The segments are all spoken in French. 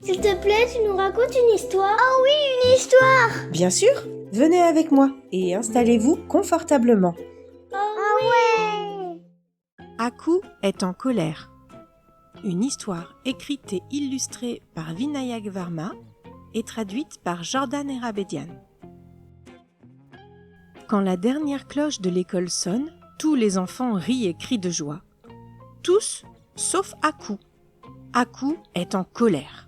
S'il te plaît, tu nous racontes une histoire? Oh oui, une histoire! Bien sûr, venez avec moi et installez-vous confortablement. Ouais! Aku est en colère. Une histoire écrite et illustrée par Vinayak Varma et traduite par Jordan Erabedian. Quand la dernière cloche de l'école sonne, tous les enfants rient et crient de joie. Tous, sauf Aku. Aku est en colère.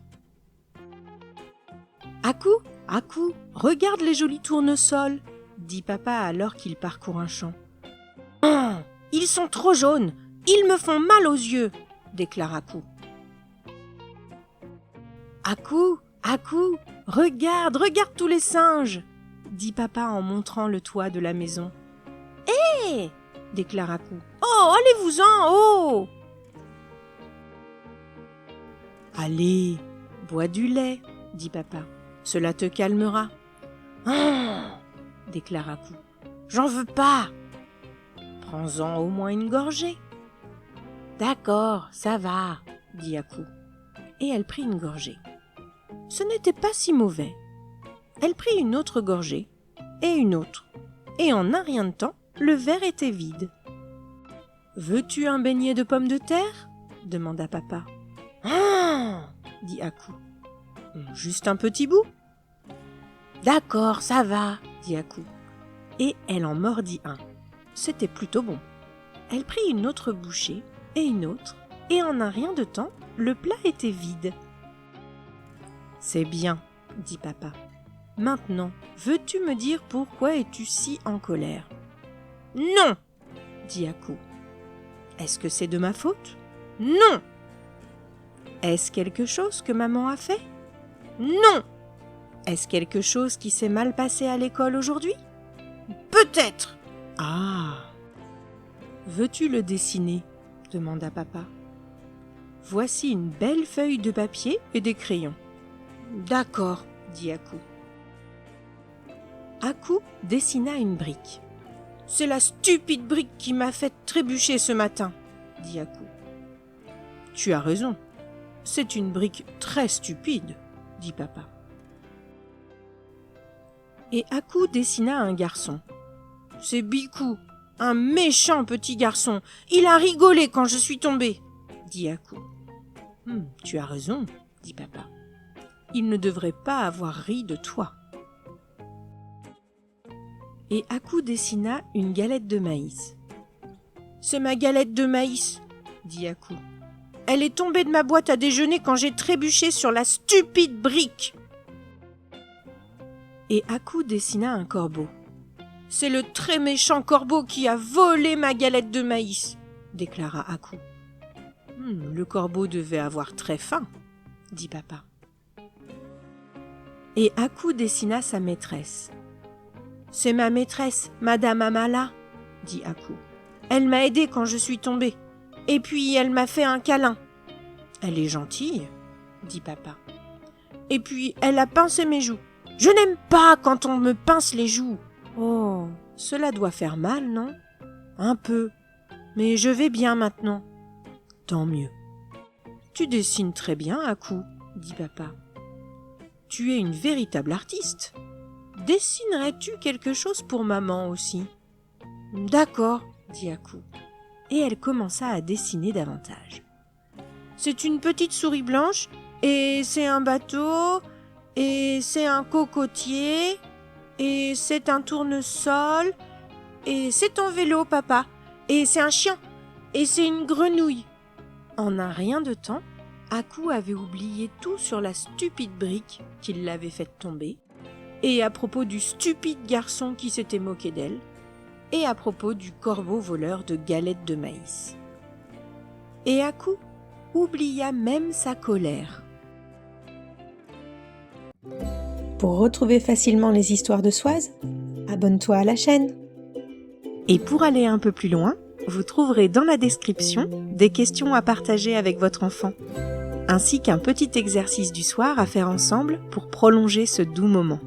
Aku, regarde les jolis tournesols, dit papa alors qu'il parcourt un champ. Oh, ils sont trop jaunes, ils me font mal aux yeux, déclare Aku. Aku, regarde tous les singes, dit papa en montrant le toit de la maison. Hé, déclare Aku. Oh, allez-vous-en, oh! Allez, bois du lait, dit papa. Cela te calmera. Ah, déclare Aku. J'en veux pas. Prends-en au moins une gorgée. D'accord, ça va, dit Aku. Et elle prit une gorgée. Ce n'était pas si mauvais. Elle prit une autre gorgée, et une autre. Et en un rien de temps, le verre était vide. Veux-tu un beignet de pommes de terre? Demanda papa. Ah, dit Aku. Juste un petit bout? D'accord, ça va, dit Aku. Et elle en mordit un. C'était plutôt bon. Elle prit une autre bouchée et une autre, et en un rien de temps, le plat était vide. C'est bien, dit papa. Maintenant, veux-tu me dire pourquoi es-tu si en colère? Non, dit Aku. Est-ce que c'est de ma faute? Non. Est-ce quelque chose que maman a fait? Non. Est-ce quelque chose qui s'est mal passé à l'école aujourd'hui? Peut-être. Ah. Veux-tu le dessiner? Demanda papa. Voici une belle feuille de papier et des crayons. D'accord, dit Aku. Aku dessina une brique. C'est la stupide brique qui m'a fait trébucher ce matin, dit Aku. Tu as raison. C'est une brique très stupide, dit papa. Et Aku dessina un garçon. C'est Biku, un méchant petit garçon. Il a rigolé quand je suis tombée, dit Aku. Tu as raison, dit papa. Il ne devrait pas avoir ri de toi. Et Aku dessina une galette de maïs. C'est ma galette de maïs, dit Aku. Elle est tombée de ma boîte à déjeuner quand j'ai trébuché sur la stupide brique. Et Aku dessina un corbeau. C'est le très méchant corbeau qui a volé ma galette de maïs, déclara Aku. Le corbeau devait avoir très faim, dit papa. Et Aku dessina sa maîtresse. C'est ma maîtresse, Madame Amala, dit Aku. Elle m'a aidée quand je suis tombée. Et puis elle m'a fait un câlin. Elle est gentille, dit papa. Et puis elle a pincé mes joues. Je n'aime pas quand on me pince les joues. Oh, cela doit faire mal, non? Un peu. Mais je vais bien maintenant. Tant mieux. Tu dessines très bien, Aku, dit papa. Tu es une véritable artiste. Dessinerais-tu quelque chose pour maman aussi? D'accord, dit Aku. Et elle commença à dessiner davantage. C'est une petite souris blanche, et c'est un bateau, et c'est un cocotier, et c'est un tournesol, et c'est ton vélo, papa, et c'est un chien, et c'est une grenouille. En un rien de temps, Aku avait oublié tout sur la stupide brique qui l'avait faite tomber, et à propos du stupide garçon qui s'était moqué d'elle, et à propos du corbeau voleur de galettes de maïs. Et Aku oublia même sa colère. Pour retrouver facilement les histoires de Soise, abonne-toi à la chaîne. Et pour aller un peu plus loin, vous trouverez dans la description des questions à partager avec votre enfant, ainsi qu'un petit exercice du soir à faire ensemble pour prolonger ce doux moment.